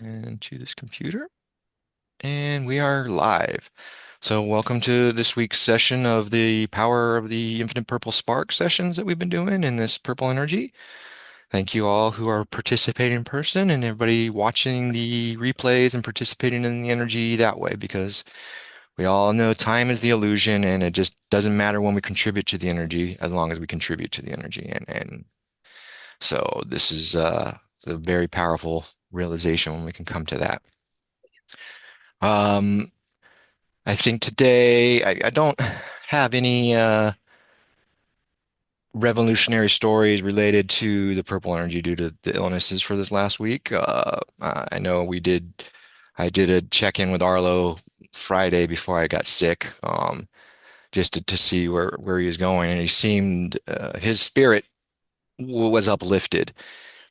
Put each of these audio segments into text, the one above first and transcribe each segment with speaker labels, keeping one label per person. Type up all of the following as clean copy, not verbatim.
Speaker 1: into this computer, and we are live. So welcome to this week's session of the Power of the Infinite Purple Spark sessions that we've been doing in this purple energy. Thank you all who are participating in person and everybody watching the replays and participating in the energy that way, because we all know time is the illusion and it just doesn't matter when we contribute to the energy as long as we contribute to the energy. And so this is a very powerful realization when we can come to that. Um, I think today I don't have any revolutionary stories related to the purple energy due to the illnesses for this last week. I know I did a check-in with Arlo Friday before I got sick, just to see where he was going, and he seemed his spirit was uplifted.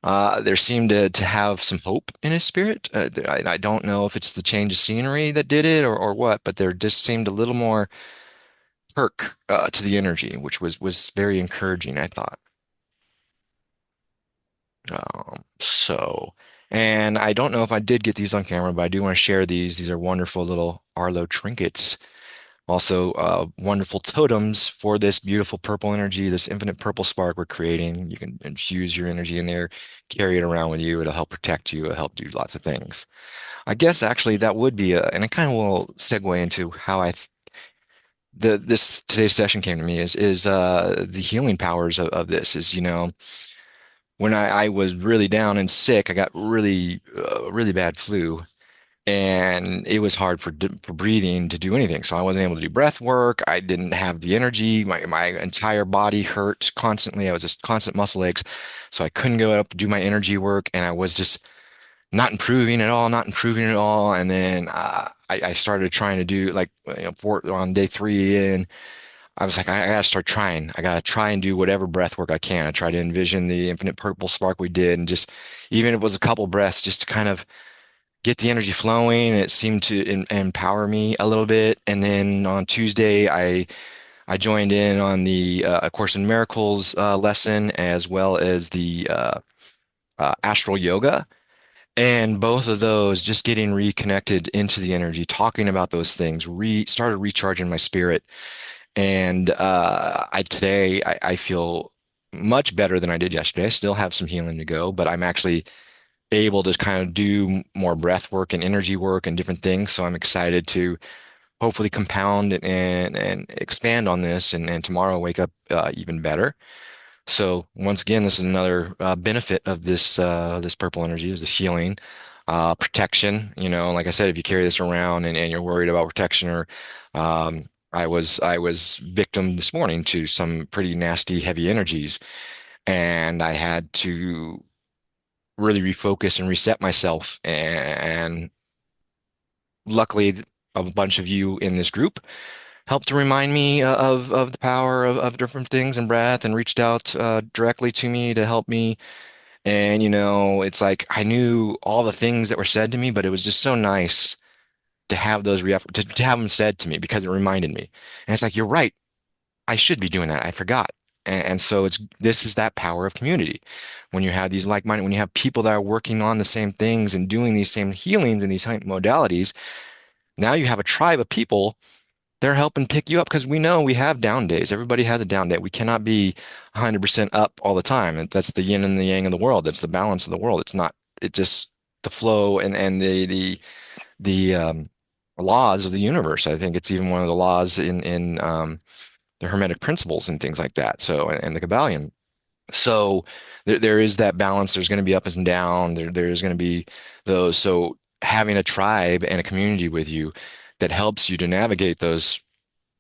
Speaker 1: There seemed to have some hope in his spirit. I don't know if it's the change of scenery that did it or what, but there just seemed a little more perk to the energy, which was very encouraging, I thought. And I don't know if I did get these on camera, but I do want to share these. These are wonderful little Arlo trinkets. Also, wonderful totems for this beautiful purple energy, this infinite purple spark we're creating. You can infuse your energy in there, carry it around with you. It'll help protect you. It'll help do lots of things. I guess actually that would be and I kind of will segue into how this today's session came to me is the healing powers of this is, when I was really down and sick, I got really bad flu, and it was hard for breathing to do anything. So I wasn't able to do breath work. I didn't have the energy. My entire body hurt constantly. I was just constant muscle aches, so I couldn't go up to do my energy work, and I was just not improving at all, not improving at all. And then I started trying to do like on day three in. I was like, I gotta start trying. I gotta try and do whatever breath work I can. I try to envision the infinite purple spark we did, and just even if it was a couple breaths, just to kind of get the energy flowing. It seemed to empower me a little bit. And then on Tuesday, I joined in on the A Course in Miracles lesson, as well as the astral yoga. And both of those, just getting reconnected into the energy, talking about those things, started recharging my spirit. And I feel much better than I did yesterday. I still have some healing to go, but I'm actually able to kind of do more breath work and energy work and different things. So I'm excited to hopefully compound and expand on this, and tomorrow wake up even better. So once again, this is another benefit of this purple energy is this healing, protection. Like I said, if you carry this around and you're worried about protection, or I was victim this morning to some pretty nasty heavy energies, and I had to really refocus and reset myself. And luckily, a bunch of you in this group helped to remind me of the power of different things and breath, and reached out directly to me to help me. And it's like I knew all the things that were said to me, but it was just so nice to have those to have them said to me, because it reminded me. And it's like, you're right. I should be doing that. I forgot. And so this is that power of community. When you have these like-minded, when you have people that are working on the same things and doing these same healings and these same modalities, now you have a tribe of people. They're helping pick you up, because we know we have down days. Everybody has a down day. We cannot be 100% up all the time. And that's the yin and the yang of the world. That's the balance of the world. It's not, it just the flow and the laws of the universe. I think it's even one of the laws in the Hermetic principles and things like that. So, and the Kabbalion. So there is that balance. There's going to be up and down. There's going to be those. So having a tribe and a community with you that helps you to navigate those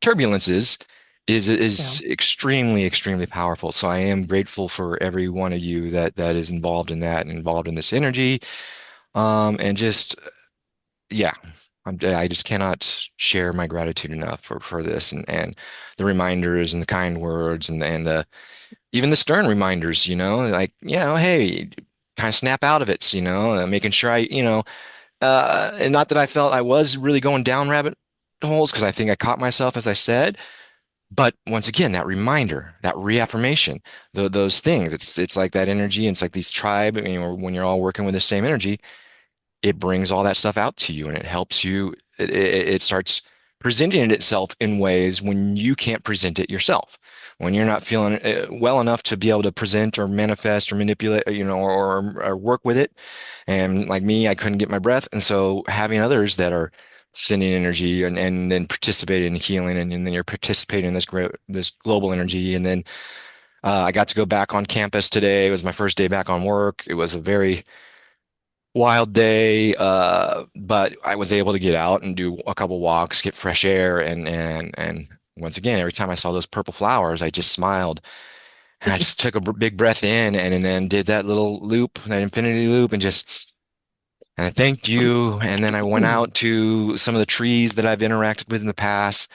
Speaker 1: turbulences
Speaker 2: Yeah.
Speaker 1: is extremely powerful. So I am grateful for every one of you that is involved in that and involved in this energy. And just yeah, I just cannot share my gratitude enough for this, and the reminders and the kind words and the even the stern reminders, like, hey, kind of snap out of it, making sure and not that I felt I was really going down rabbit holes, because I think I caught myself, as I said. But once again, that reminder, that reaffirmation, those things, it's like that energy, and it's like these tribe, when you're all working with the same energy, it brings all that stuff out to you and it helps you. It starts presenting itself in ways when you can't present it yourself. When you're not feeling well enough to be able to present or manifest or manipulate, or work with it. And like me, I couldn't get my breath. And so having others that are sending energy and then participating in healing and then you're participating in this global energy. And then I got to go back on campus today. It was my first day back on work. It was a very wild day, but I was able to get out and do a couple walks, get fresh air, and once again, every time I saw those purple flowers, I just smiled. And I just took a big breath in and then did that little loop, that infinity loop, and I thanked you. And then I went out to some of the trees that I've interacted with in the past.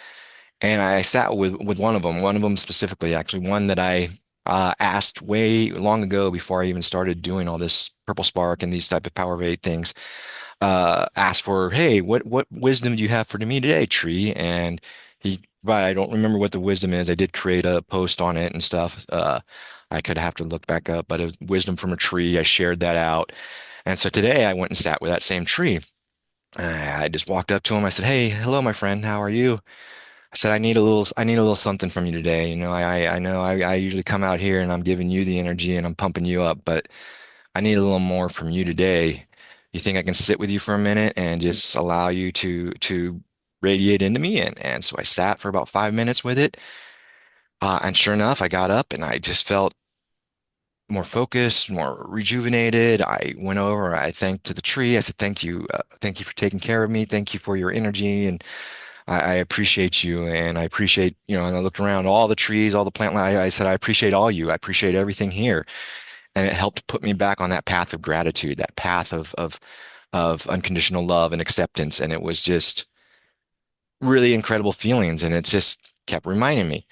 Speaker 1: And I sat with one of them specifically, actually, one that I asked way long ago before I even started doing all this Purple Spark and these type of Power of Eight things. Asked for, hey, what wisdom do you have for me today, tree? And but I don't remember what the wisdom is. I did create a post on it and stuff. I could have to look back up, but it was wisdom from a tree. I shared that out. And so today I went and sat with that same tree. I just walked up to him. I said, "Hey, hello, my friend. How are you?" I said, I need a little something from you today. I know I usually come out here and I'm giving you the energy and I'm pumping you up, but I need a little more from you today. You think I can sit with you for a minute and just allow you to radiate into me?" And so I sat for about 5 minutes with it. And sure enough, I got up and I just felt more focused, more rejuvenated. I went over, I thanked to the tree. I said, thank you for taking care of me. Thank you for your energy. And I appreciate you, and I appreciate, and I looked around all the trees, all the plant life. I said, I appreciate all you. I appreciate everything here. And it helped put me back on that path of gratitude, that path of unconditional love and acceptance. And it was just really incredible feelings. And it just kept reminding me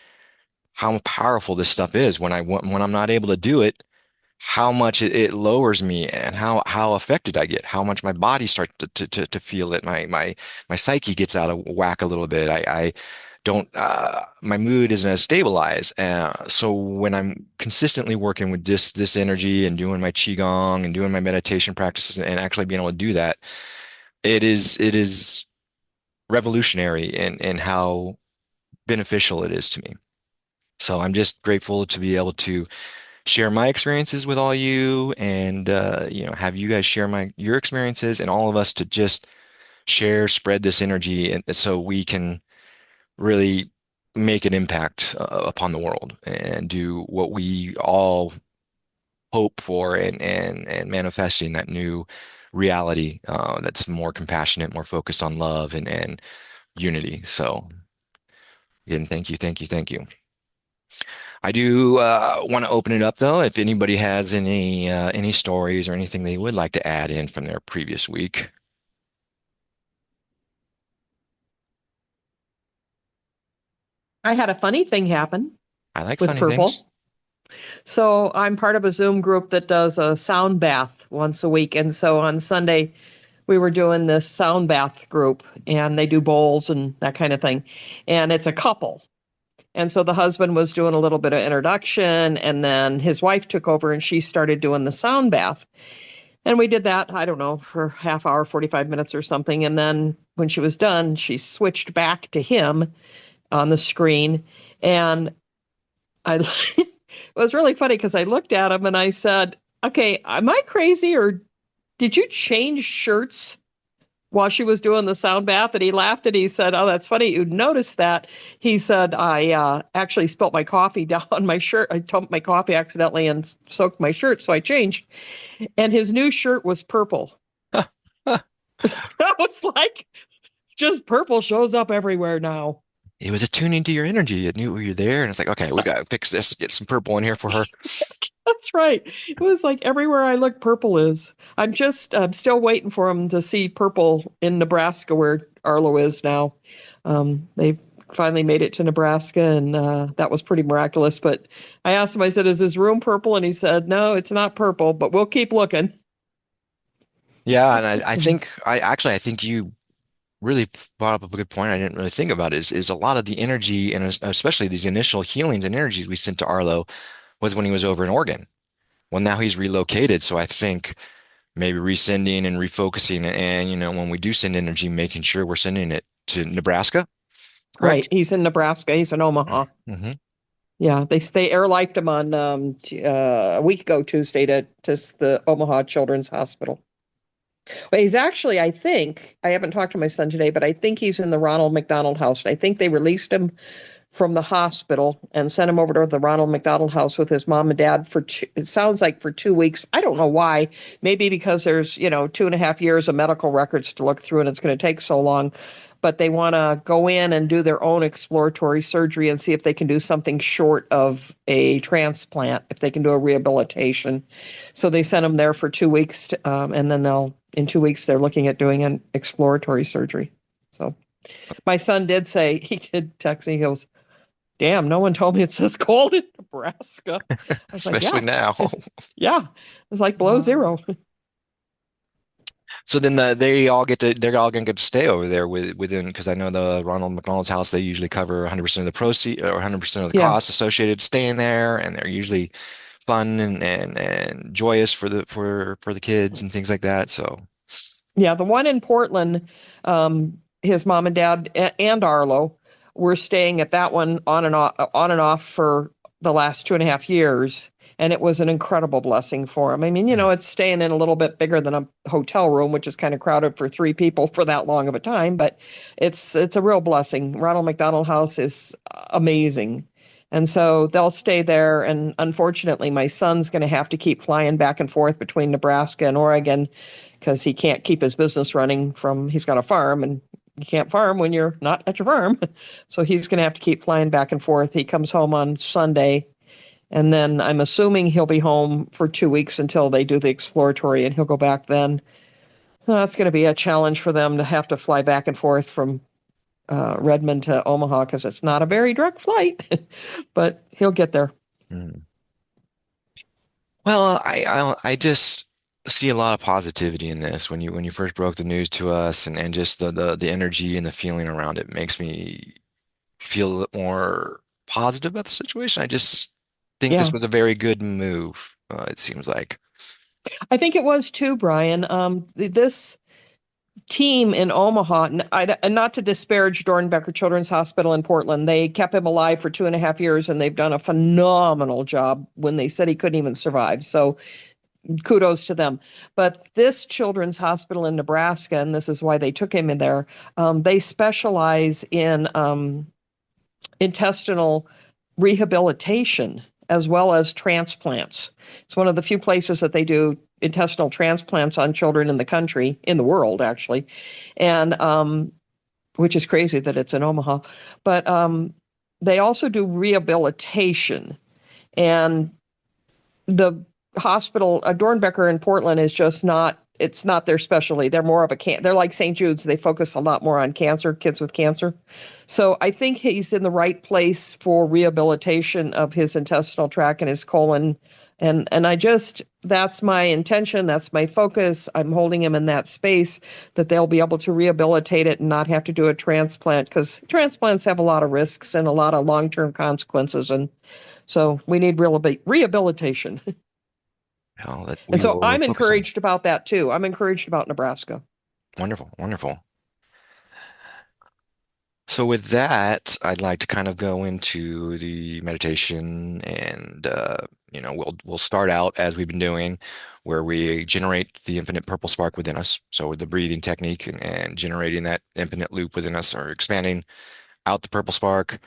Speaker 1: how powerful this stuff is when I'm not able to do it, how much it lowers me and how affected I get, how much my body starts to feel it. My psyche gets out of whack a little bit. I don't my mood isn't as stabilized. So when I'm consistently working with this energy and doing my qigong and doing my meditation practices and actually being able to do that, it is revolutionary in how beneficial it is to me. So I'm just grateful to be able to share my experiences with all you and have you guys share my your experiences and all of us to just spread this energy and so we can really make an impact upon the world and do what we all hope for and manifesting that new reality that's more compassionate, more focused on love and unity. So again, thank you, thank you, thank you. I do want to open it up though, if anybody has any stories or anything they would like to add in from their previous week.
Speaker 2: I had a funny thing happen
Speaker 1: I like
Speaker 2: with
Speaker 1: funny things.
Speaker 2: purple. So I'm part of a Zoom group that does a sound bath once a week. And so on Sunday, we were doing this sound bath group, and they do bowls and that kind of thing. And it's a couple. And so the husband was doing a little bit of introduction, and then his wife took over and she started doing the sound bath. And we did that, I don't know, for half hour, 45 minutes or something. And then when she was done, she switched back to him on the screen. And I it was really funny because I looked at him and I said, "Okay, am I crazy or did you change shirts while she was doing the sound bath?" And he laughed and he said, "Oh, that's funny. You'd notice that." He said, "I actually spilt my coffee down my shirt. I dumped my coffee accidentally and soaked my shirt, so I changed." And his new shirt was purple. I was like, just purple shows up everywhere now.
Speaker 1: It was attuning to your energy. It knew you were there, and it's like, okay, we gotta fix this. Get some purple in here for her.
Speaker 2: That's right. It was like everywhere I look, purple is. I'm still waiting for them to see purple in Nebraska where Arlo is now. They finally made it to Nebraska, and that was pretty miraculous. But I asked him, I said, "Is his room purple?" And he said, "No, it's not purple, but we'll keep looking."
Speaker 1: Yeah, and I think you really brought up a good point I didn't really think about is a lot of the energy and especially these initial healings and energies we sent to Arlo was when he was over in Oregon. Well, now he's relocated, so I think maybe resending and refocusing. And, when we do send energy, making sure we're sending it to Nebraska,
Speaker 2: Right.
Speaker 1: correct?
Speaker 2: He's in Nebraska. He's in Omaha.
Speaker 1: Hmm.
Speaker 2: Yeah, they airlifted him on a week ago Tuesday to the Omaha Children's Hospital. Well, he's actually, I think, I haven't talked to my son today, but I think he's in the Ronald McDonald House. I think they released him from the hospital and sent him over to the Ronald McDonald House with his mom and dad it sounds like for 2 weeks. I don't know why. Maybe because there's, 2.5 years of medical records to look through and it's going to take so long. But they want to go in and do their own exploratory surgery and see if they can do something short of a transplant, if they can do a rehabilitation. So they sent him there for 2 weeks, and then in 2 weeks, they're looking at doing an exploratory surgery. So my son did say, he did text me, he goes, damn, no one told me it says cold in Nebraska. I was like,
Speaker 1: Especially
Speaker 2: yeah,
Speaker 1: now.
Speaker 2: yeah. It's like below zero.
Speaker 1: So then they're all gonna get to stay over there within, because I know the Ronald McDonald's house, they usually cover 100% of the proceed or 100% of the
Speaker 2: Yeah.
Speaker 1: costs associated staying there, and they're usually fun and joyous for the kids and things like that. So,
Speaker 2: Yeah. The one in Portland, his mom and dad and Arlo were staying at that one on and off for the last 2.5 years. And it was an incredible blessing for him. I mean, it's staying in a little bit bigger than a hotel room, which is kind of crowded for three people for that long of a time, but it's a real blessing. Ronald McDonald House is amazing. And so they'll stay there. And unfortunately, my son's going to have to keep flying back and forth between Nebraska and Oregon because he can't keep his business running he's got a farm and you can't farm when you're not at your farm. So he's going to have to keep flying back and forth. He comes home on Sunday, and then I'm assuming he'll be home for 2 weeks until they do the exploratory, and he'll go back then. So that's going to be a challenge for them to have to fly back and forth from Redmond to Omaha because it's not a very direct flight, but he'll get there.
Speaker 1: mm. Well, I just see a lot of positivity in this when you first broke the news to us, and just the energy and the feeling around it makes me feel a little more positive about the situation. I just think this
Speaker 2: Yeah.
Speaker 1: was a very good move, it seems like.
Speaker 2: I think it was too, Brian. This team in Omaha, and not to disparage Dornbecker Children's Hospital in Portland, they kept him alive for 2.5 years, and they've done a phenomenal job when they said he couldn't even survive. So kudos to them. But this children's hospital in Nebraska, and this is why they took him in there, they specialize in intestinal rehabilitation as well as transplants. It's one of the few places that they do intestinal transplants on children in the country, in the world, actually. And which is crazy that it's in Omaha. But they also do rehabilitation. And the hospital, Dornbecker in Portland is just not, it's not their specialty. They're more of they're like St. Jude's. They focus a lot more on cancer, kids with cancer. So I think he's in the right place for rehabilitation of his intestinal tract and his colon. And that's my intention. That's my focus. I'm holding him in that space that they'll be able to rehabilitate it and not have to do a transplant because transplants have a lot of risks and a lot of long-term consequences. And so we need rehabilitation.
Speaker 1: That
Speaker 2: And
Speaker 1: we
Speaker 2: so
Speaker 1: will
Speaker 2: I'm
Speaker 1: focus on.
Speaker 2: encouraged about that too. I'm encouraged about Nebraska.
Speaker 1: Wonderful, wonderful. So with that, I'd like to kind of go into the meditation, and we'll start out as we've been doing, where we generate the infinite purple spark within us. So with the breathing technique and generating that infinite loop within us, or expanding out the purple spark,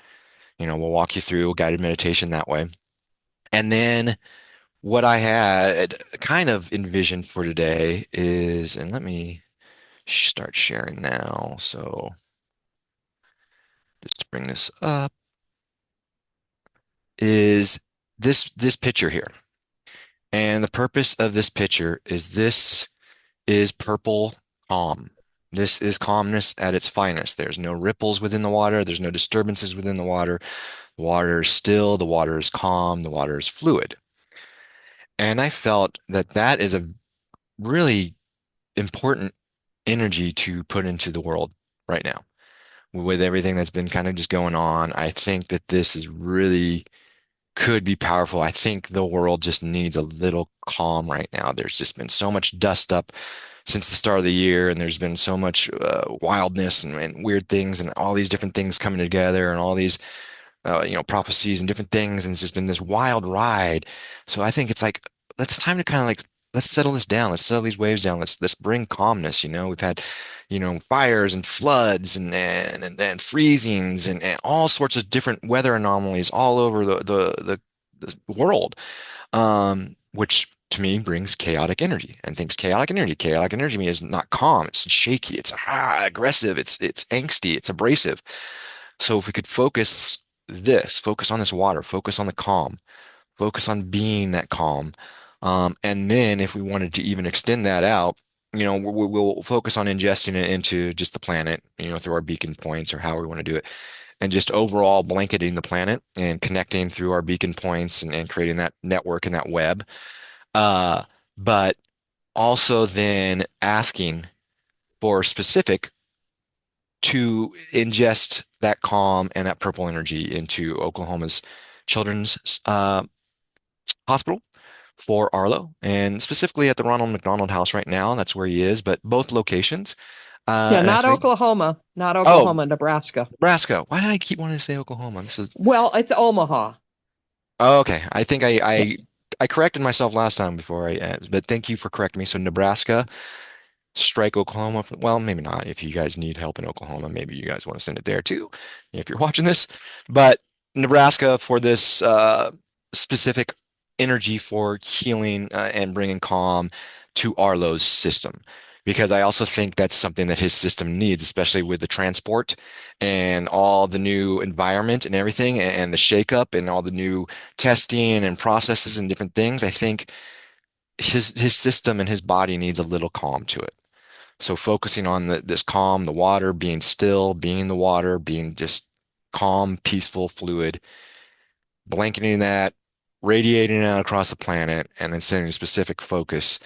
Speaker 1: we'll walk you through a guided meditation that way. And then what I had kind of envisioned for today is, and let me start sharing now. So just to bring this up, is this picture here. And the purpose of this picture is, this is purple calm. This is calmness at its finest. There's no ripples within the water. There's no disturbances within the water. The water is still, the water is calm, the water is fluid. And I felt that that is a really important energy to put into the world right now. With everything that's been kind of just going on, I think that this is really could be powerful. I think the world just needs a little calm right now. There's just been so much dust up since the start of the year, and there's been so much wildness and weird things, and all these different things coming together, and all these prophecies and different things, and it's just been this wild ride. So I think it's like it's time to kind of like let's settle this down. Let's settle these waves down. Let's bring calmness. We've had, fires and floods and freezings and all sorts of different weather anomalies all over the world. Which to me brings chaotic energy and thinks chaotic energy. Chaotic energy to me is not calm. It's shaky. It's aggressive. It's angsty. It's abrasive. So if we could focus on this water, focus on the calm, focus on being that calm. And then if we wanted to even extend that out, we'll focus on ingesting it into just the planet, through our beacon points or how we want to do it, and just overall blanketing the planet and connecting through our beacon points and creating that network and that web. Uh, but also then asking for specific to ingest that calm and that purple energy into Oklahoma's Children's Hospital for Arlo, and specifically at the Ronald McDonald House right now. That's where he is, but both locations.
Speaker 2: Yeah,
Speaker 1: And I
Speaker 2: not
Speaker 1: think,
Speaker 2: Oklahoma, not
Speaker 1: oh,
Speaker 2: Oklahoma, Nebraska.
Speaker 1: Nebraska. Why did I keep wanting to say Oklahoma? This is
Speaker 2: Well, it's Omaha.
Speaker 1: oh, okay. I think
Speaker 2: Yeah.
Speaker 1: I corrected myself last time before but thank you for correcting me. So Nebraska. Strike Oklahoma. Well, maybe not. If you guys need help in Oklahoma, maybe you guys want to send it there too, if you're watching this. But Nebraska for this specific energy for healing and bringing calm to Arlo's system. Because I also think that's something that his system needs, especially with the transport and all the new environment and everything, and the shakeup and all the new testing and processes and different things. I think his system and his body needs a little calm to it. So focusing on this calm, the water, being still, being the water, being just calm, peaceful, fluid, blanketing that, radiating it out across the planet, and then sending a specific focus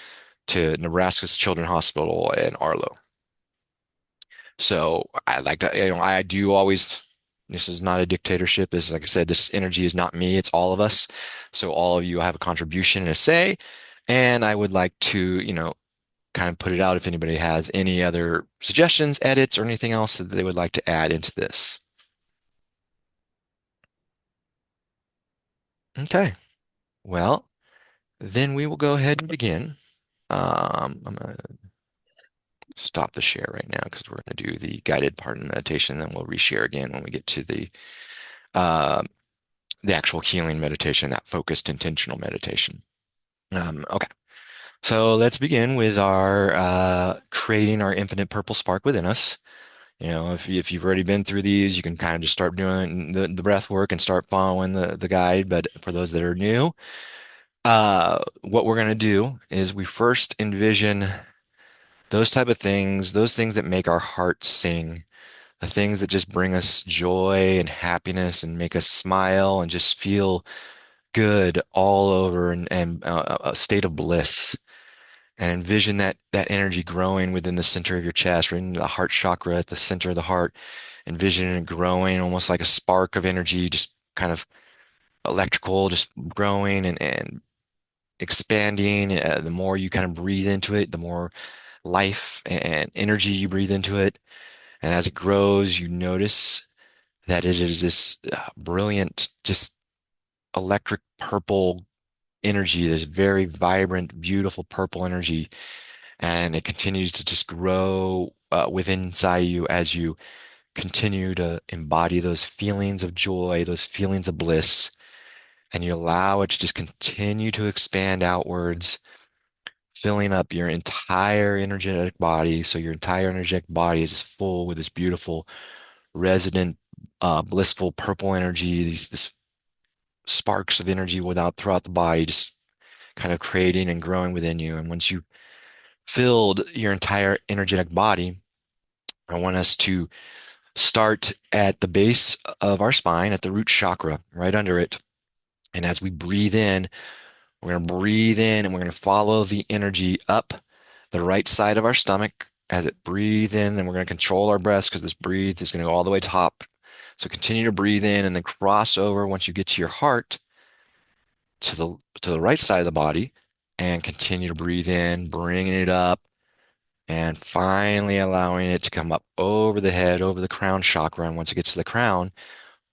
Speaker 1: to Nebraska's Children's Hospital and Arlo. So I like to, I do always, this is not a dictatorship. This is, like I said, this energy is not me, it's all of us. So all of you have a contribution and a say. And I would like to, kind of put it out if anybody has any other suggestions, edits, or anything else that they would like to add into this. Okay, well, then we will go ahead and begin. I'm going to stop the share right now because we're going to do the guided part of the meditation, then we'll reshare again when we get to uh, the actual healing meditation, that focused intentional meditation. Okay, so let's begin with our creating our infinite purple spark within us. If you've already been through these, you can kind of just start doing the breath work and start following the guide. But for those that are new, what we're going to do is we first envision those type of things, those things that make our heart sing, the things that just bring us joy and happiness and make us smile and just feel good all over and a state of bliss. And envision that energy growing within the center of your chest, right in the heart chakra at the center of the heart. Envision it growing almost like a spark of energy, just kind of electrical, just growing and expanding. The more you kind of breathe into it, the more life and energy you breathe into it. And as it grows, you notice that it is this brilliant, just electric purple energy, this very vibrant, beautiful purple energy. And it continues to just grow within inside you as you continue to embody those feelings of joy, those feelings of bliss, and you allow it to just continue to expand outwards, filling up your entire energetic body. So your entire energetic body is full with this beautiful, resonant, blissful purple energy, this sparks of energy without throughout the body, just kind of creating and growing within you. And once you filled your entire energetic body, I want us to start at the base of our spine, at the root chakra, right under it. And as we breathe in, we're going to breathe in and we're going to follow the energy up the right side of our stomach as it breathe in, and we're going to control our breaths because this breathe is going to go all the way top. So continue to breathe in and then cross over once you get to your heart. to the right side of the body and continue to breathe in, bringing it up and finally allowing it to come up over the head, over the crown chakra. And once it gets to the crown,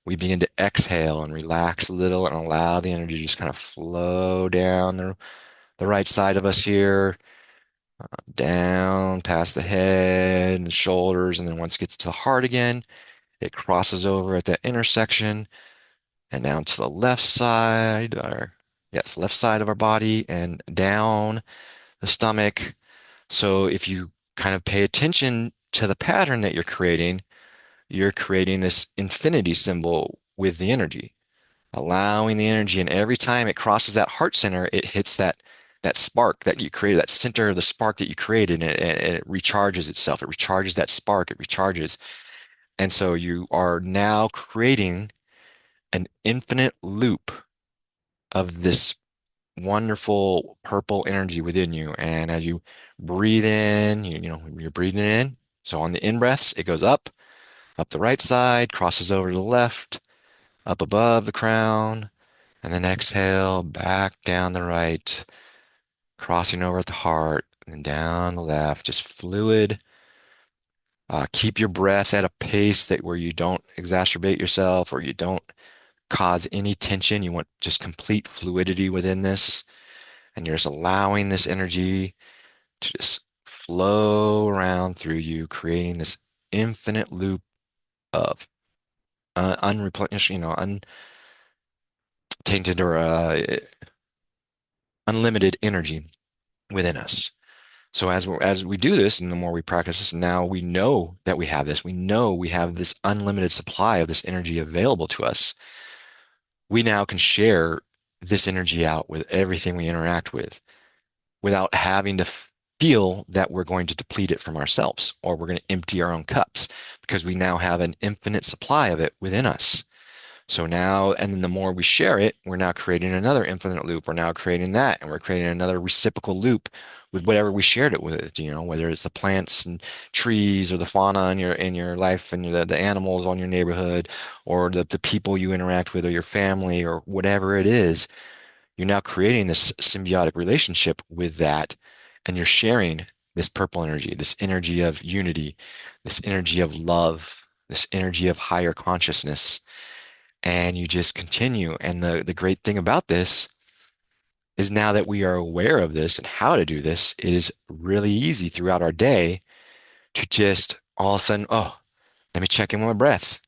Speaker 1: we begin to exhale and relax a little and allow the energy to just kind of flow down the right side of us here, down past the head and shoulders. And then once it gets to the heart again, it crosses over at that intersection and down to the left side, or yes, left side of our body and down the stomach. So if you kind of pay attention to the pattern that you're creating this infinity symbol with the energy, allowing the energy, and every time it crosses that heart center, it hits that spark that you created, that center of the spark that you created, and it recharges itself. It recharges that spark, it recharges. And so you are now creating an infinite loop of this wonderful purple energy within you. And as you breathe in, you're breathing in. So on the in breaths, it goes up the right side, crosses over to the left, up above the crown, and then exhale back down the right, crossing over at the heart, and down the left, just fluid. Keep your breath at a pace that where you don't exacerbate yourself or you don't cause any tension. You want just complete fluidity within this, and you're just allowing this energy to just flow around through you, creating this infinite loop of unreplenished, untainted or unlimited energy within us. So as we do this, and the more we practice this, now we know that we have this. We know we have this unlimited supply of this energy available to us. We now can share this energy out with everything we interact with without having to feel that we're going to deplete it from ourselves or we're going to empty our own cups because we now have an infinite supply of it within us. So now, and then the more we share it, we're now creating another infinite loop. We're now creating that, and we're creating another reciprocal loop with whatever we shared it with, whether it's the plants and trees or the fauna in your life and the animals on your neighborhood or the people you interact with or your family or whatever it is. You're now creating this symbiotic relationship with that, and you're sharing this purple energy, this energy of unity, this energy of love, this energy of higher consciousness. And you just continue. And the great thing about this is now that we are aware of this and how to do this, it is really easy throughout our day to just all of a sudden, oh, let me check in with my breath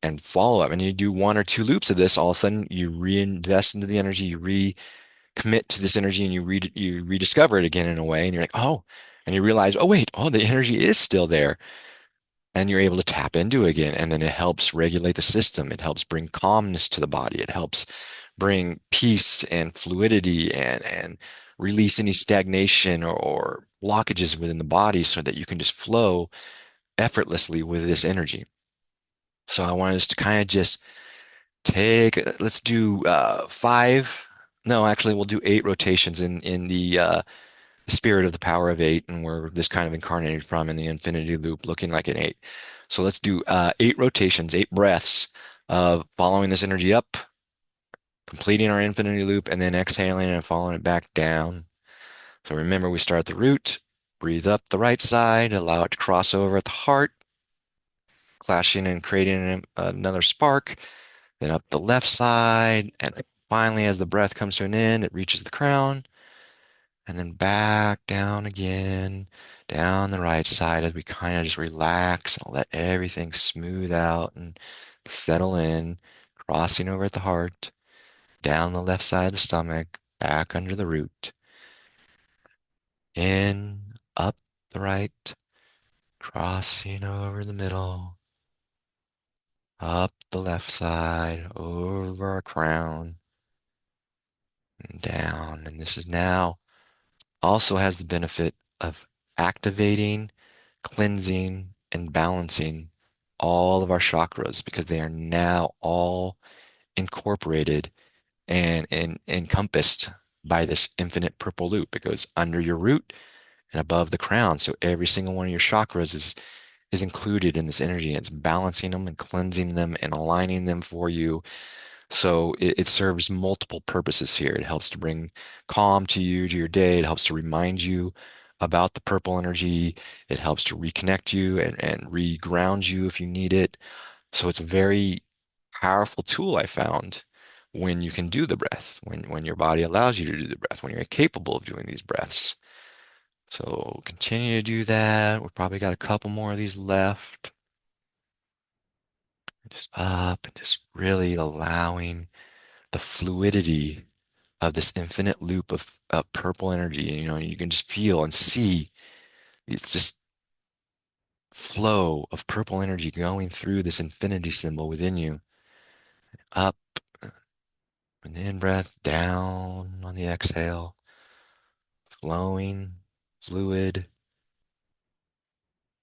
Speaker 1: and follow up. And you do one or two loops of this, all of a sudden you reinvest into the energy, you recommit to this energy, and you rediscover it again in a way. And you're like, oh, and you realize, oh, wait, oh, the energy is still there. And you're able to tap into it again. And then it helps regulate the system. It helps bring calmness to the body. It helps bring peace and fluidity and release any stagnation or blockages within the body so that you can just flow effortlessly with this energy. So I wanted us to kind of just let's do five. No, actually, we'll do 8 rotations in the spirit of the power of 8, and where this kind of incarnated from in the infinity loop, looking like an 8. So let's do 8 rotations, 8 breaths of following this energy up, completing our infinity loop, and then exhaling and following it back down. So remember, we start at the root, breathe up the right side, allow it to cross over at the heart, clashing and creating another spark, then up the left side, and finally, as the breath comes to an end, it reaches the crown. And then back down again, down the right side as we kind of just relax and let everything smooth out and settle in, crossing over at the heart, down the left side of the stomach, back under the root, in, up the right, crossing over the middle, up the left side, over our crown, and down. And this is now also has the benefit of activating, cleansing, and balancing all of our chakras because they are now all incorporated and encompassed by this infinite purple loop. It goes under your root and above the crown. So every single one of your chakras is included in this energy. It's balancing them and cleansing them and aligning them for you So it serves multiple purposes here. It helps to bring calm to you, to your day. It helps to remind you about the purple energy. It helps to reconnect you and re-ground you if you need it. So it's a very powerful tool I found when you can do the breath, when your body allows you to do the breath, when you're capable of doing these breaths. So continue to do that. We've probably got a couple more of these left. Just up and just really allowing the fluidity of this infinite loop of purple energy. You know, you can just feel and see it's just flow of purple energy going through this infinity symbol within you. Up on the in-breath, down on the exhale, flowing, fluid,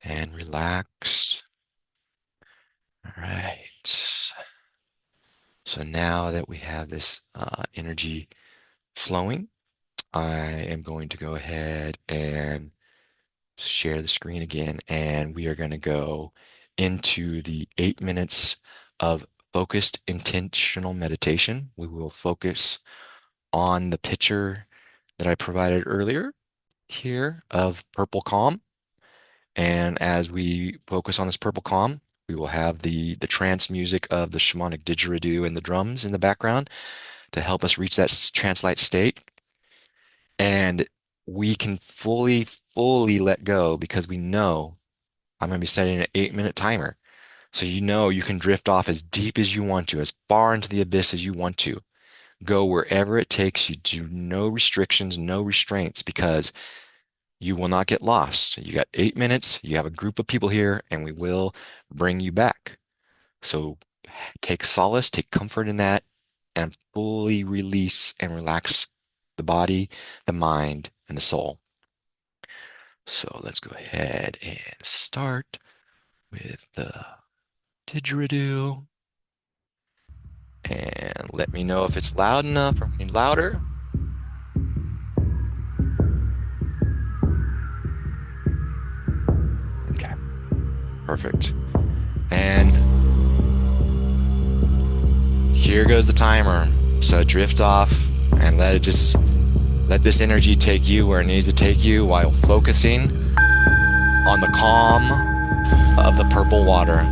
Speaker 1: and relaxed. All right. So now that we have this energy flowing, I am going to go ahead and share the screen again, and we are going to go into the 8 minutes of focused intentional meditation. We will focus on the picture that I provided earlier here of purple calm. And as we focus on this purple calm, we will have the trance music of the shamanic didgeridoo and the drums in the background to help us reach that trance-like state. And we can fully let go because we know I'm going to be setting an 8 minute timer. So you know you can drift off as deep as you want to, as far into the abyss as you want to. Go wherever it takes you. Do no restrictions, no restraints, because you will not get lost. You got 8 minutes, you have a group of people here, and we will bring you back. So take solace, take comfort in that, and fully release and relax the body, the mind, and the soul. So let's go ahead and start with the didgeridoo. And let me know if it's loud enough or any louder. Okay, perfect. And here goes the timer. So drift off and let this energy take you where it needs to take you while focusing on the calm of the purple water.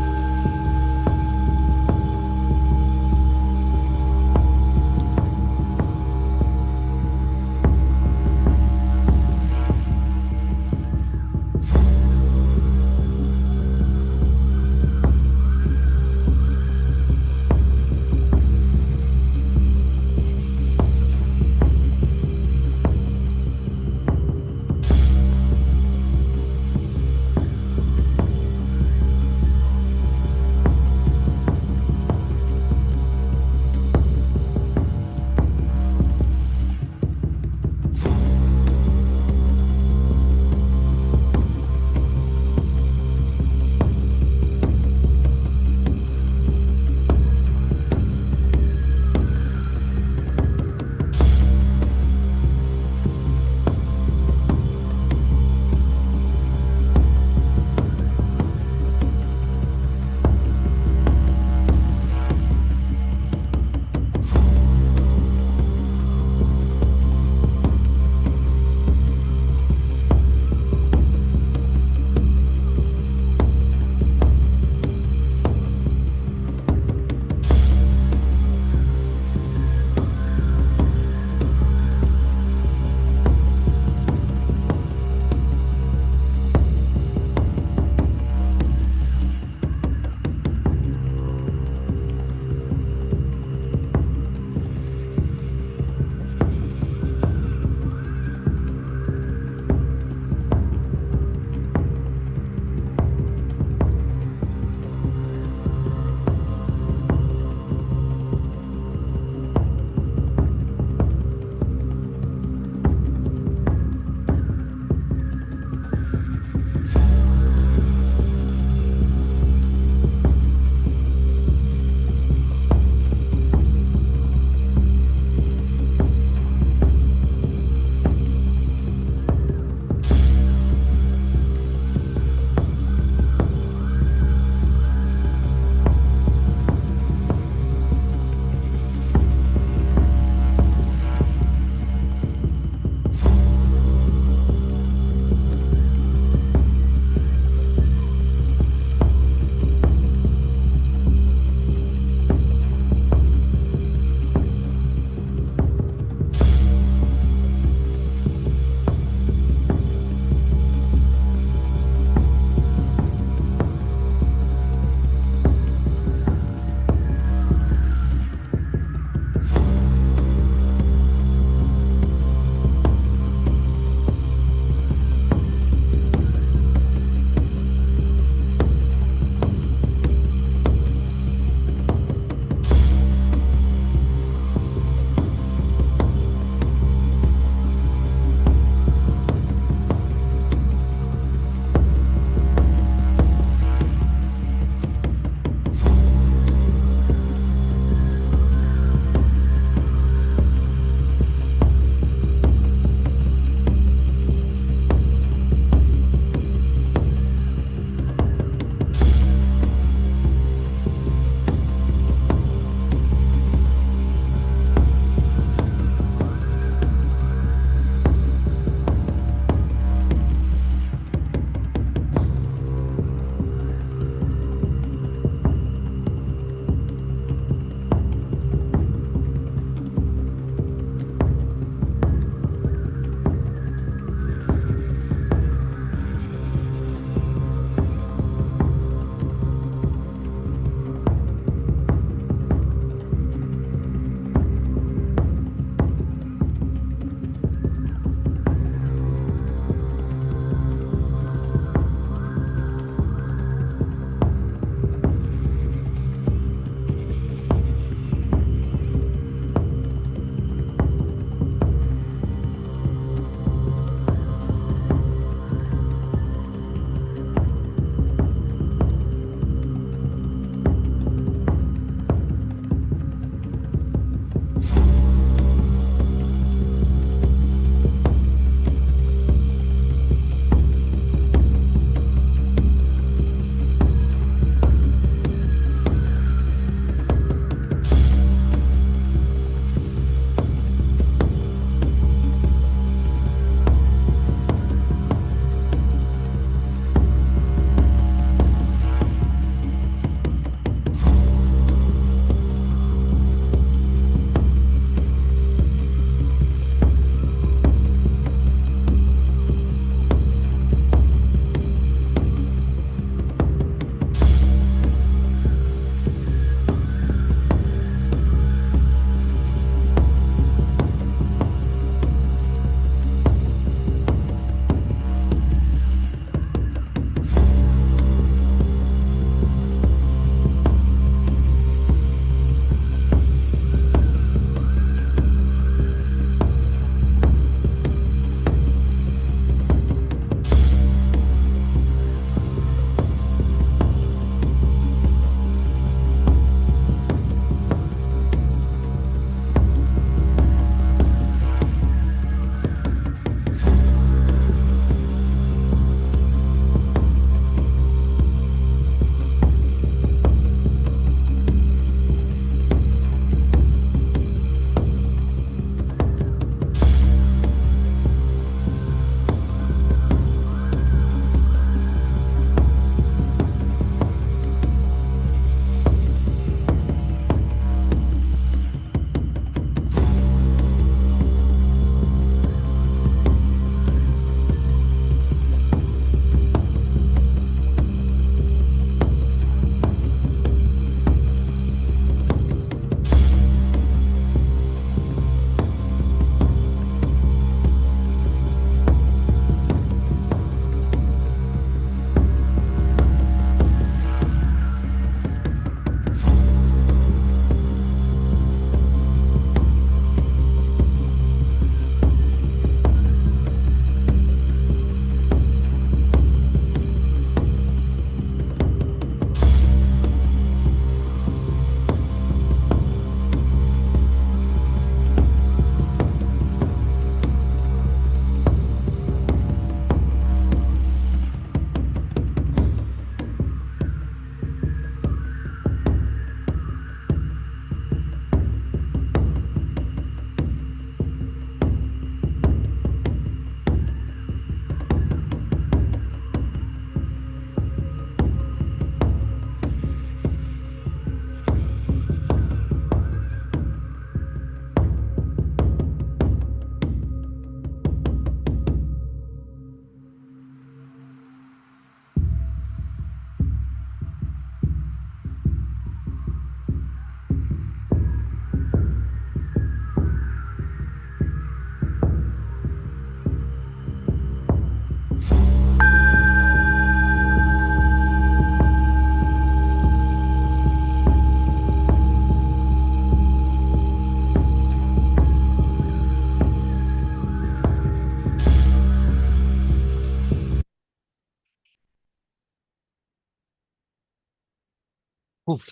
Speaker 1: Oof.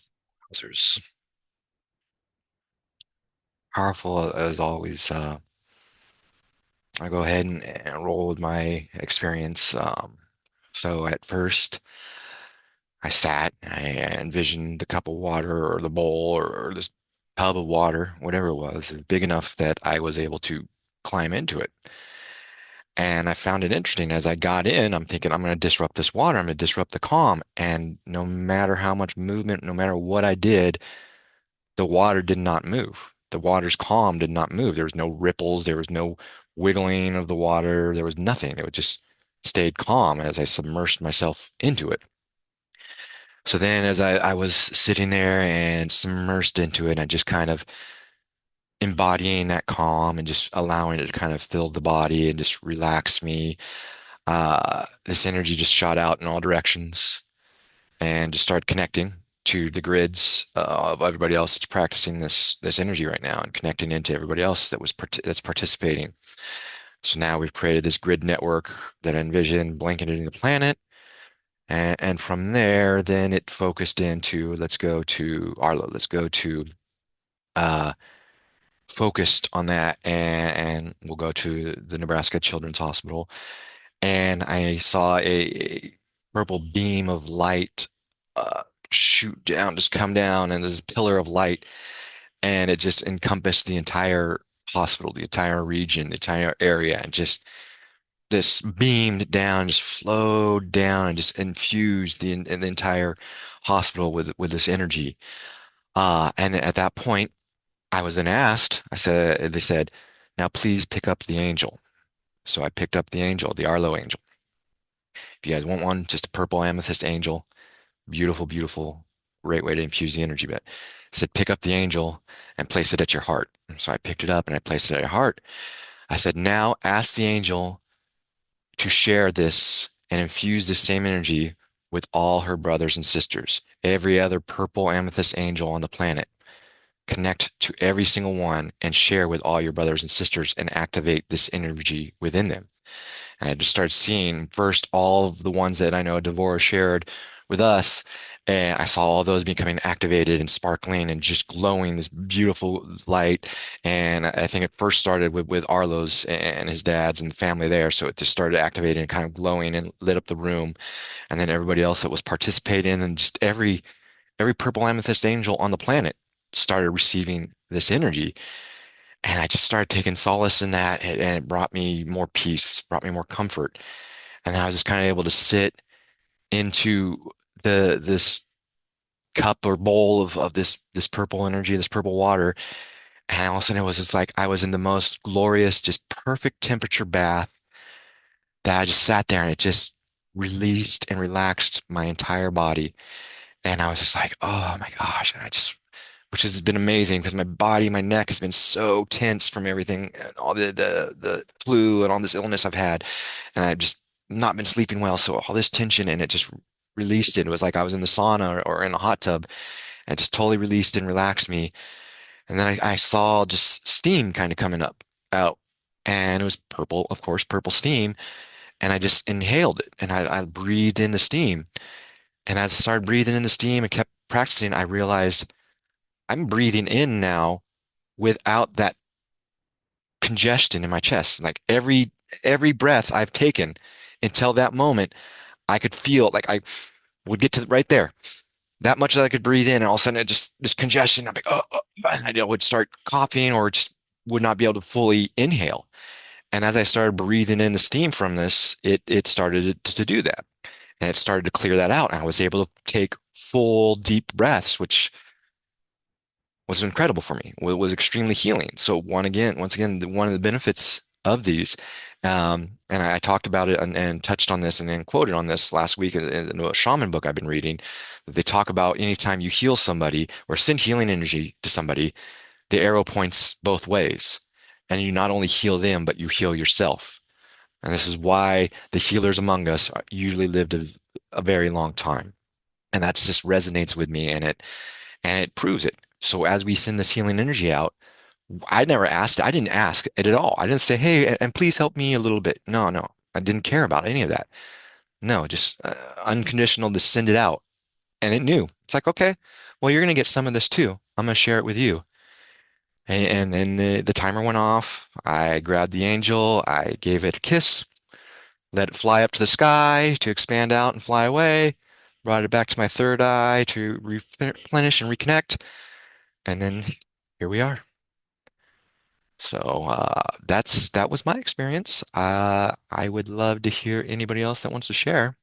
Speaker 1: Those powerful as always. I'll go ahead and roll with my experience. So at first, I sat, I envisioned the cup of water or the bowl or this tub of water, whatever it was, big enough that I was able to climb into it. And I found it interesting. As I got in, I'm thinking, I'm going to disrupt this water. I'm going to disrupt the calm. And no matter how much movement, no matter what I did, the water did not move. The water's calm did not move. There was no ripples. There was no wiggling of the water. There was nothing. It just stayed calm as I submersed myself into it. So then as I was sitting there and submersed into it, I just kind of embodying that calm and just allowing it to kind of fill the body and just relax me. This energy just shot out in all directions and just started connecting to the grids of everybody else that's practicing this energy right now and connecting into everybody else that's participating. So now we've created this grid network that I envision blanketing the planet. And from there, then it focused into let's go to Arlo, let's go to uh, focused on that, and we'll go to the Nebraska Children's Hospital. And I saw a purple beam of light shoot down, just come down, and this pillar of light, and it just encompassed the entire hospital, the entire region, the entire area, and just beamed down, just flowed down, and just infused the entire hospital with this energy. And at that point, I was then asked, they said, now please pick up the angel. So I picked up the angel, the Arlo angel. If you guys want one, just a purple amethyst angel. Beautiful, beautiful, great way to infuse the energy. But it said, pick up the angel and place it at your heart. So I picked it up and I placed it at your heart. I said, now ask the angel to share this and infuse the same energy with all her brothers and sisters, every other purple amethyst angel on the planet. Connect to every single one and share with all your brothers and sisters and activate this energy within them. And I just started seeing first all of the ones that I know Devora shared with us. And I saw all those becoming activated and sparkling and just glowing this beautiful light. And I think it first started with Arlo's and his dad's and the family there. So it just started activating and kind of glowing and lit up the room. And then everybody else that was participating and just every purple amethyst angel on the planet started receiving this energy. And I just started taking solace in that, and it brought me more peace, brought me more comfort. And then I was just kind of able to sit into this cup or bowl of this purple energy, this purple water. And all of a sudden it was just like I was in the most glorious, just perfect temperature bath that I just sat there and it just released and relaxed my entire body. And I was just like, oh my gosh. And which has been amazing because my body, my neck has been so tense from everything, and all the flu and all this illness I've had, and I've just not been sleeping well. So all this tension and it just released it. It was like I was in the sauna or in a hot tub and it just totally released and relaxed me. And then I saw just steam kind of coming up out, and it was purple, of course, purple steam. And I just inhaled it and I breathed in the steam. And as I started breathing in the steam and kept practicing, I realized I'm breathing in now without that congestion in my chest. Like every breath I've taken until that moment, I could feel like I would get to right there. That much that I could breathe in, and all of a sudden it just this congestion. I'm like, and I would start coughing or just would not be able to fully inhale. And as I started breathing in the steam from this, it started to do that. And it started to clear that out. And I was able to take full deep breaths, which was incredible for me. It was extremely healing. So once again, one of the benefits of these, and I talked about it and touched on this and then quoted on this last week in a shaman book I've been reading. They talk about anytime you heal somebody or send healing energy to somebody, the arrow points both ways. And you not only heal them, but you heal yourself. And this is why the healers among us usually lived a very long time. And that just resonates with me and it proves it. So as we send this healing energy out, I didn't ask it at all. I didn't say, hey, and please help me a little bit. No, no, I didn't care about any of that. No, just unconditional to send it out. And it knew. It's like, okay, well, you're going to get some of this too. I'm going to share it with you. And then the timer went off. I grabbed the angel. I gave it a kiss, let it fly up to the sky to expand out and fly away. Brought it back to my third eye to replenish and reconnect. And then here we are. So that was my experience. I would love to hear anybody else that wants to share.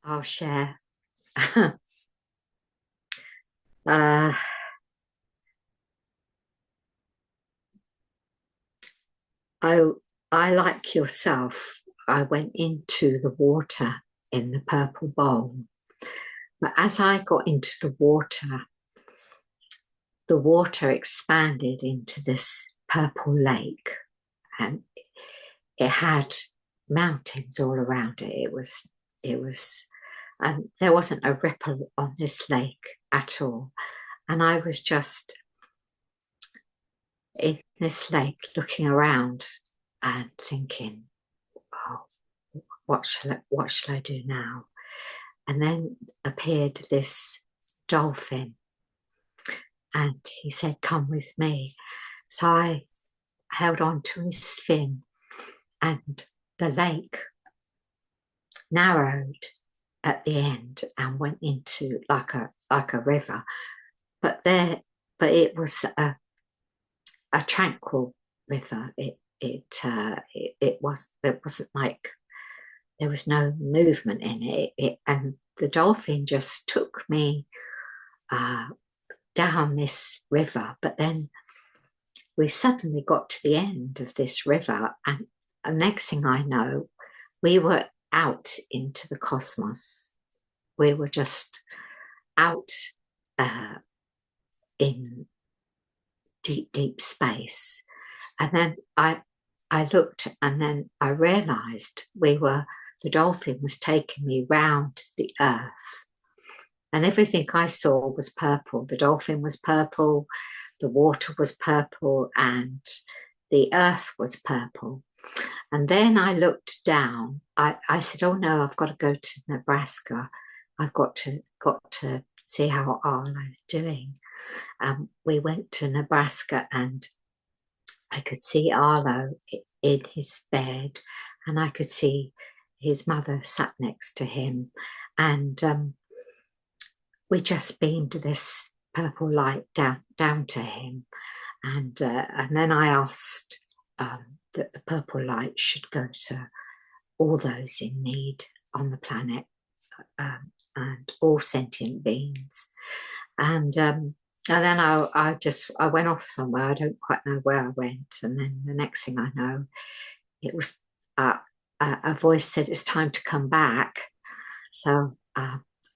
Speaker 3: I'll share. uh, I, I, like yourself, I went into the water in the purple bowl. But as I got into the water expanded into this purple lake, and it had mountains all around it. It was, and there wasn't a ripple on this lake at all. And I was just in this lake looking around and thinking, oh, what shall I do now? And then appeared this dolphin, and he said, come with me. So I held on to his fin, and the lake narrowed at the end and went into like a river. But there, but it was a tranquil river. It wasn't like there was no movement in it, and the dolphin just took me uh, down this river. But then we suddenly got to the end of this river, and the next thing I know, we were out into the cosmos. We were just out uh, in deep, deep space. And then I looked, and then I realized the dolphin was taking me round the earth, and everything I saw was purple. The dolphin was purple, the water was purple, and the earth was purple. And then I looked down. I said, oh no, I've got to go to Nebraska. I've got to see how Arlo's doing. We went to Nebraska, and I could see Arlo in his bed, and I could see his mother sat next to him. And we just beamed this purple light down to him. And then I asked that the purple light should go to all those in need on the planet, and all sentient beings. And then I went off somewhere. I don't quite know where I went. And then the next thing I know, it was a voice said, it's time to come back. So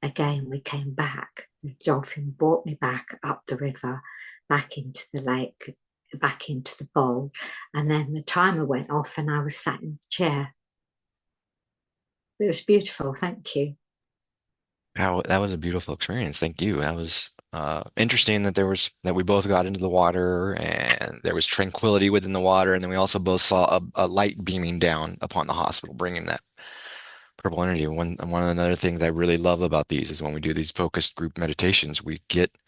Speaker 3: again, we came back. The dolphin brought me back up the river, back into the lake, back into the bowl. And then the timer went off, and I was sat in the chair. It was beautiful. Thank you.
Speaker 1: That was a beautiful experience. Thank you. That was interesting that that we both got into the water and there was tranquility within the water, and then we also both saw a light beaming down upon the hospital, bringing that purple energy. One of the other things I really love about these is when we do these focused group meditations, we get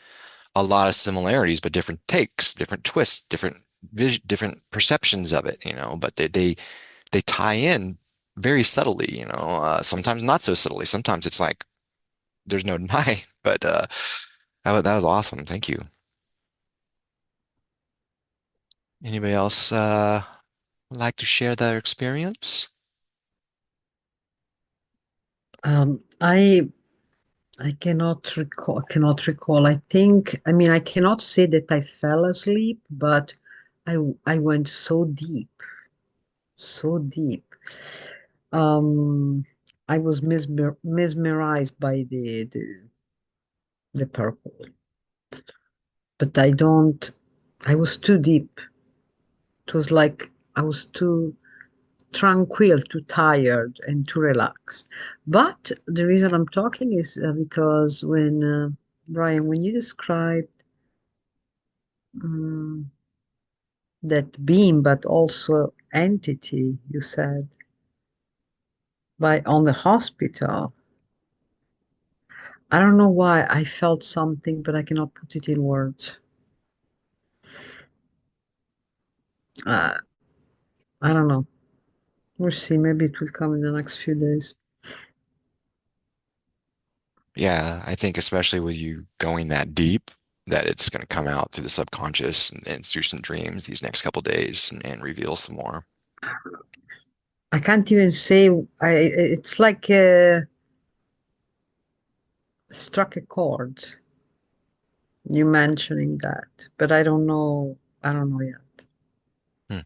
Speaker 1: a lot of similarities, but different takes, different twists, different perceptions of it, but they tie in very subtly, sometimes not so subtly. Sometimes it's like there's no denying, but that was awesome. Thank you. Anybody else like to share their experience?
Speaker 4: I cannot recall. I think, I mean, I cannot say that I fell asleep, but I went so deep, so deep. Um, I was mesmerized by the purple, but I was too deep. It was like I was too tranquil, too tired, and too relaxed. But the reason I'm talking is because when Brian, when you described um, that being, but also entity, you said, by on the hospital. I don't know why I felt something, but I cannot put it in words. Uh, I don't know. We'll see. Maybe it will come in the next few days.
Speaker 1: Yeah, I think especially with you going that deep, that it's going to come out through the subconscious and through some dreams these next couple days and reveal some more.
Speaker 4: I can't even say. It's like struck a chord. You mentioning that, but I don't know. I don't know yet.
Speaker 1: Hmm.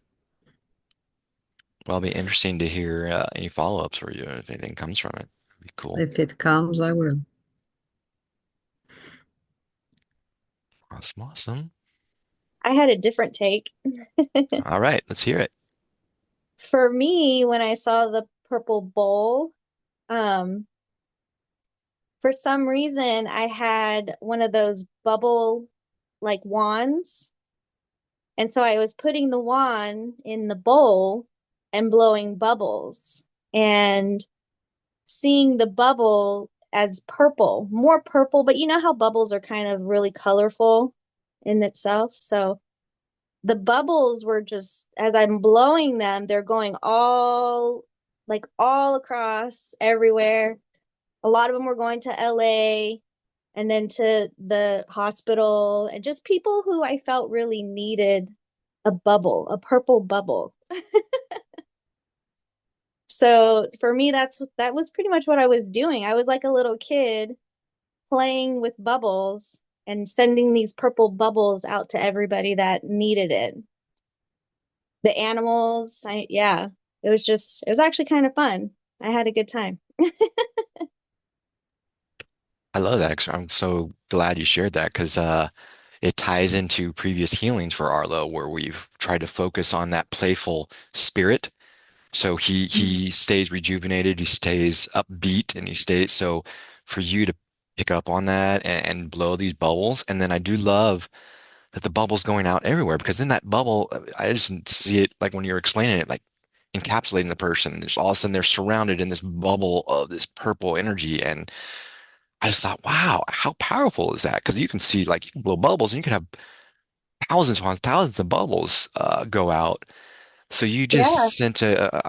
Speaker 1: Well, it'll be interesting to hear any follow-ups for you if anything comes from it. That'd be cool.
Speaker 4: If it comes, I will.
Speaker 1: Awesome, awesome.
Speaker 5: I had a different take.
Speaker 1: All right, let's hear it.
Speaker 5: For me, when I saw the purple bowl, um, for some reason I had one of those bubble like wands. And so I was putting the wand in the bowl and blowing bubbles and seeing the bubble as purple, more purple, but you know how bubbles are kind of really colorful in itself. So the bubbles were just, as I'm blowing them, they're going all across everywhere. A lot of them were going to LA and then to the hospital and just people who I felt really needed a bubble, a purple bubble. So for me, that was pretty much what I was doing. I was like a little kid playing with bubbles and sending these purple bubbles out to everybody that needed it. The animals, yeah, it was actually kind of fun. I had a good time.
Speaker 1: I love that. 'Cause I'm so glad you shared that because it ties into previous healings for Arlo where we've tried to focus on that playful spirit. So he stays rejuvenated, he stays upbeat, and he stays so for you to pick up on that and blow these bubbles. And then I do love that the bubble's going out everywhere because in that bubble, I just see it like when you're explaining it, like encapsulating the person. There's all of a sudden they're surrounded in this bubble of this purple energy. And I just thought, wow, how powerful is that? Because you can see like you can blow bubbles and you can have thousands upon thousands of bubbles go out. So you
Speaker 5: Yeah.
Speaker 1: just sent a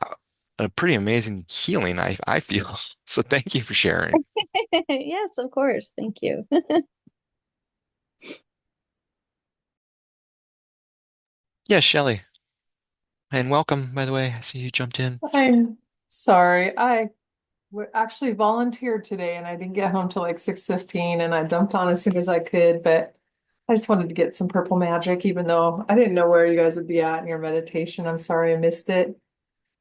Speaker 1: pretty amazing healing, I feel. So thank you for sharing.
Speaker 5: Yes, of course. Thank you.
Speaker 1: Yeah, Shelley. And welcome, by the way. I see you jumped in.
Speaker 6: I'm sorry. I actually volunteered today and I didn't get home till like 6:15 and I dumped on as soon as I could, but I just wanted to get some purple magic, even though I didn't know where you guys would be at in your meditation. I'm sorry I missed it.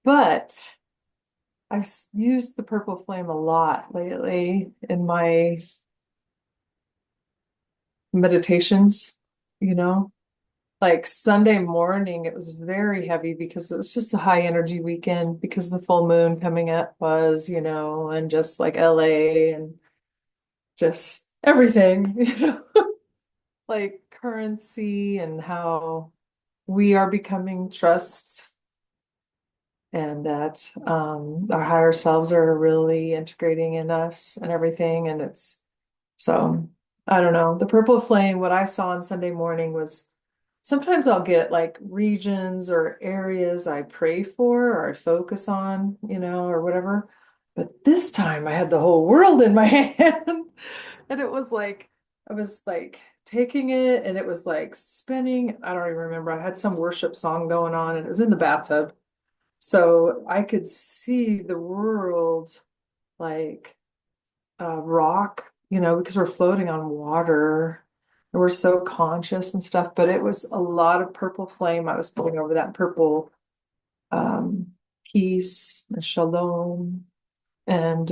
Speaker 6: But I've used the purple flame a lot lately in my meditations, you know. Like Sunday morning, it was very heavy because it was just a high energy weekend because the full moon coming up was, and just like LA and just everything, like currency and how we are becoming trust and that our higher selves are really integrating in us and everything. And it's so, I don't know. The purple flame, what I saw on Sunday morning was sometimes I'll get like regions or areas I pray for or I focus on, or whatever. But this time I had the whole world in my hand. And it was like, I was like taking it and it was like spinning. I don't even remember. I had some worship song going on and it was in the bathtub. So I could see the world like rock, because we're floating on water and we're so conscious and stuff. But it was a lot of purple flame. I was putting over that purple um, peace and shalom. And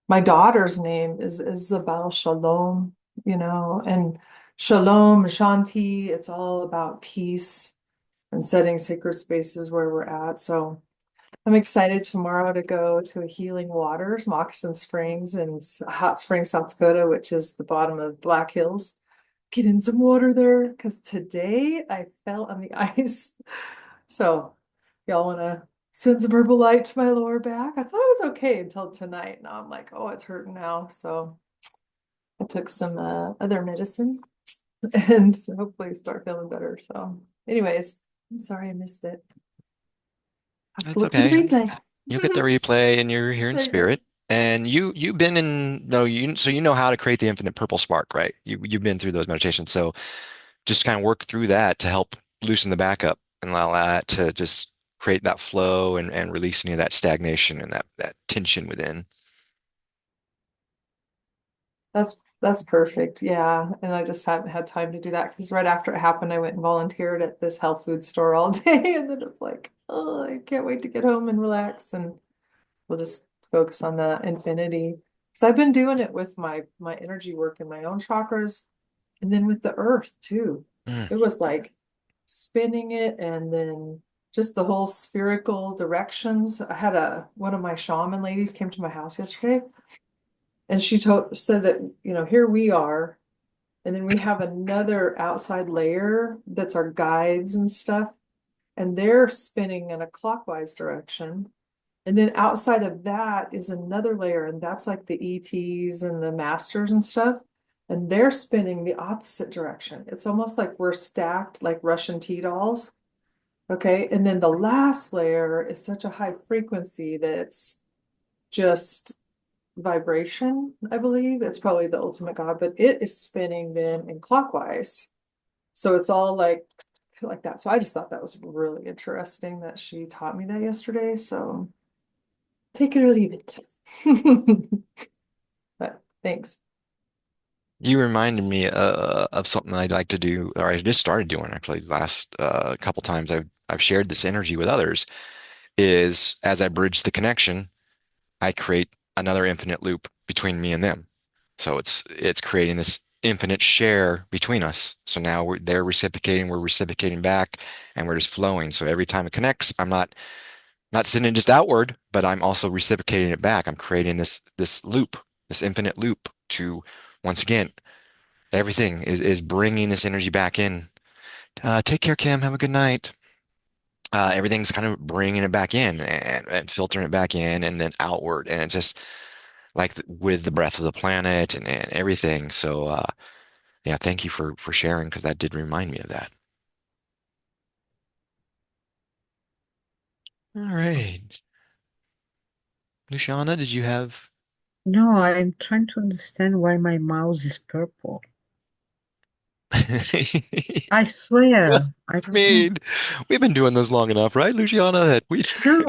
Speaker 6: my daughter's name is Isabel Shalom, and shalom, shanti, it's all about peace and setting sacred spaces where we're at. So I'm excited tomorrow to go to Healing Waters, Moccasin Springs in Hot Springs, South Dakota, which is the bottom of Black Hills, get in some water there because today I fell on the ice. So y'all want to send some herbal light to my lower back? I thought it was okay until tonight. Now I'm like, oh, it's hurting now. So I took some other medicine and hopefully start feeling better. So anyways, I'm sorry I missed it. I have to
Speaker 1: That's
Speaker 6: look for the
Speaker 1: okay.
Speaker 6: replay.
Speaker 1: You'll get the replay and you're here in
Speaker 6: There you go.
Speaker 1: spirit. And you've been in no you so you know how to create the infinite purple spark, right? You've been through those meditations. So just kind of work through that to help loosen the back up and allow that to just create that flow and release any of that stagnation and that tension within.
Speaker 6: That's perfect. Yeah. And I just haven't had time to do that because right after it happened, I went and volunteered at this health food store all day. And then it's like, oh, I can't wait to get home and relax. And we'll just focus on the infinity. Because I've been doing it with my energy work in my own chakras and then with the earth too.
Speaker 1: Mm.
Speaker 6: It was like spinning it and then just the whole spherical directions. I had one of my shaman ladies came to my house yesterday and she said that, here we are, and then we have another outside layer that's our guides and stuff, and they're spinning in a clockwise direction. And then outside of that is another layer, and that's like the ETs and the masters and stuff. And they're spinning the opposite direction. It's almost like we're stacked like Russian tea dolls. Okay. And then the last layer is such a high frequency that it's just vibration, I believe. It's probably the ultimate God, but it is spinning then in clockwise. So it's all like that. So I just thought that was really interesting that she taught me that yesterday. So take it or leave it. But thanks.
Speaker 1: You reminded me of something I'd like to do, or I just started doing actually last couple times I've shared this energy with others, is as I bridge the connection, I create another infinite loop between me and them. So it's creating this infinite share between us. So now they're reciprocating, we're reciprocating back, and we're just flowing. So every time it connects, I'm not sending it just outward, but I'm also reciprocating it back. I'm creating this loop, this infinite loop to once again, everything is bringing this energy back in. Take care, Kim. Have a good night. Everything's kind of bringing it back in and filtering it back in and then outward. And it's just like with the breath of the planet and everything. So yeah, thank you for sharing because that did remind me of that. All right. Luciana, did you have
Speaker 4: No, I'm trying to understand why my mouse is purple. I
Speaker 1: Well,
Speaker 4: swear, I
Speaker 1: I
Speaker 4: don't know.
Speaker 1: mean, we've been doing this long enough, right, Luciana? That we
Speaker 4: No,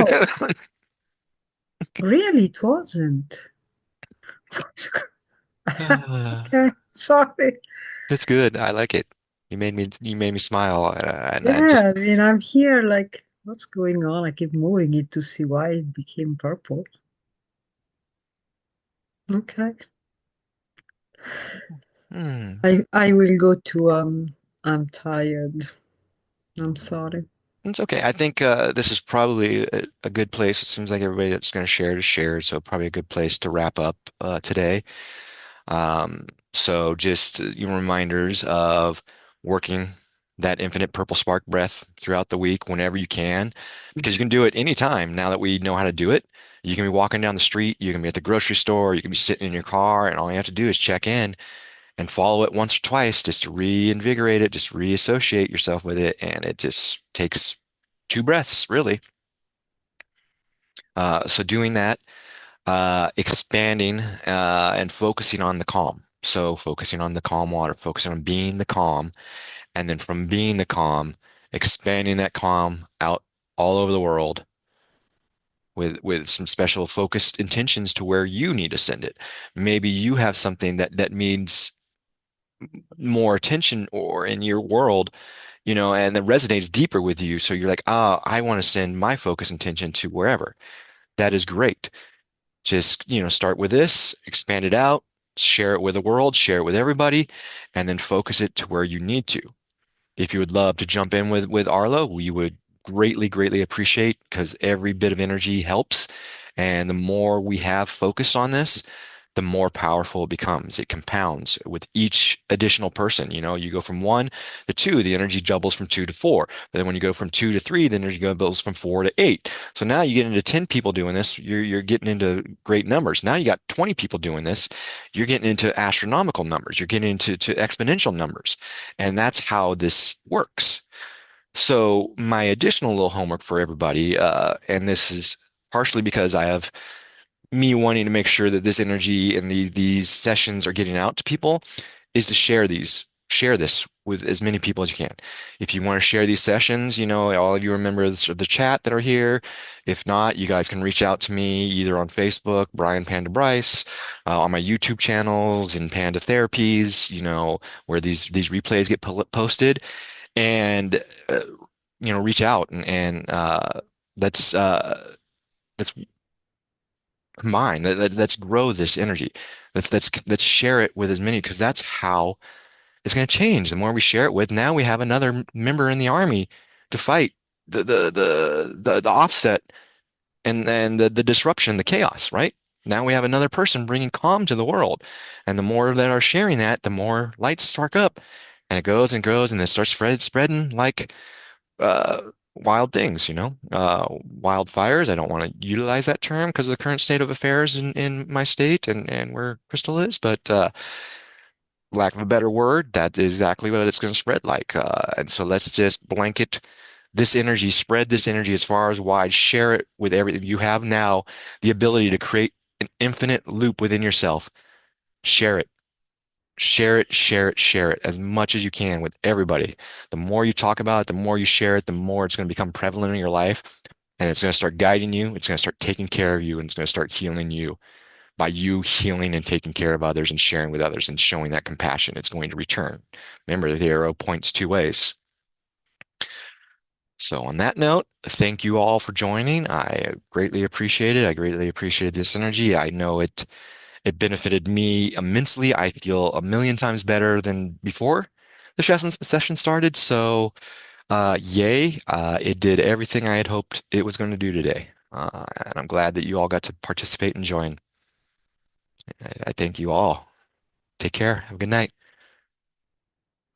Speaker 4: really, it wasn't.
Speaker 1: Uh,
Speaker 4: Okay, sorry.
Speaker 1: that's good. I like it. You made me smile, and I just
Speaker 4: Yeah, I mean, I'm here like, what's going on? I keep moving it to see why it became purple. Okay.
Speaker 1: hmm.
Speaker 4: I will go to I'm tired. I'm sorry.
Speaker 1: It's okay. I think this is probably a good place. It seems like everybody that's going to share is shared, so probably a good place to wrap up today. So just reminders of working that infinite purple spark breath throughout the week whenever you can, because you can do it anytime now that we know how to do it. You can be walking down the street, you can be at the grocery store, you can be sitting in your car, and all you have to do is check in and follow it once or twice just to reinvigorate it, just reassociate yourself with it. And it just takes two breaths, really. So doing that, expanding and focusing on the calm. So focusing on the calm water, focusing on being the calm, and then from being the calm, expanding that calm out all over the world with some special focused intentions to where you need to send it. Maybe you have something that needs more attention or in your world, and that resonates deeper with you. So you're like, I want to send my focus intention to wherever. That is great. Just, start with this, expand it out, share it with the world, share it with everybody, and then focus it to where you need to. If you would love to jump in with Arlo, we would greatly, greatly appreciate because every bit of energy helps. And the more we have focus on this, the more powerful it becomes. It compounds with each additional person. You know, you go from 1 to 2, the energy doubles from 2 to 4. But then when you go from 2 to 3, the energy doubles from 4 to 8. So now you get into 10 people doing this, you're getting into great numbers. Now you got 20 people doing this, you're getting into astronomical numbers. You're getting into exponential numbers. And that's how this works. So my additional little homework for everybody, and this is partially because I have me wanting to make sure that this energy and these sessions are getting out to people, is to share this with as many people as you can. If you want to share these sessions, you know, all of you are members of the chat that are here. If not, you guys can reach out to me either on Facebook, Brian Panda Bryce, on my YouTube channels and Panda Therapies, you know, where these replays get posted, and you know, reach out and let's let's combine. Let's grow this energy. Let's share it with as many, because that's how it's going to change. The more we share it with, now we have another member in the army to fight the offset and the disruption, the chaos, right? Now we have another person bringing calm to the world. And the more that are sharing that, the more lights spark up. And it goes and grows and it starts spreading like uh, wild things, you know, wildfires. I don't want to utilize that term because of the current state of affairs in my state and where Crystal is, but lack of a better word, that is exactly what it's going to spread like. And so let's just blanket this energy, spread this energy as far as wide, share it with everything. You have now the ability to create an infinite loop within yourself. Share it. Share it, share it, share it as much as you can with everybody. The more you talk about it, the more you share it, the more it's going to become prevalent in your life. And it's going to start guiding you. It's going to start taking care of you, and it's going to start healing you. By you healing and taking care of others and sharing with others and showing that compassion, it's going to return. Remember, the arrow points 2 ways. So on that note, thank you all for joining. I greatly appreciate it. I greatly appreciate this energy. I know it benefited me immensely. I feel a million times better than before the session started. So, yay. It did everything I had hoped it was going to do today. And I'm glad that you all got to participate and join. I thank you all. Take care. Have a good night.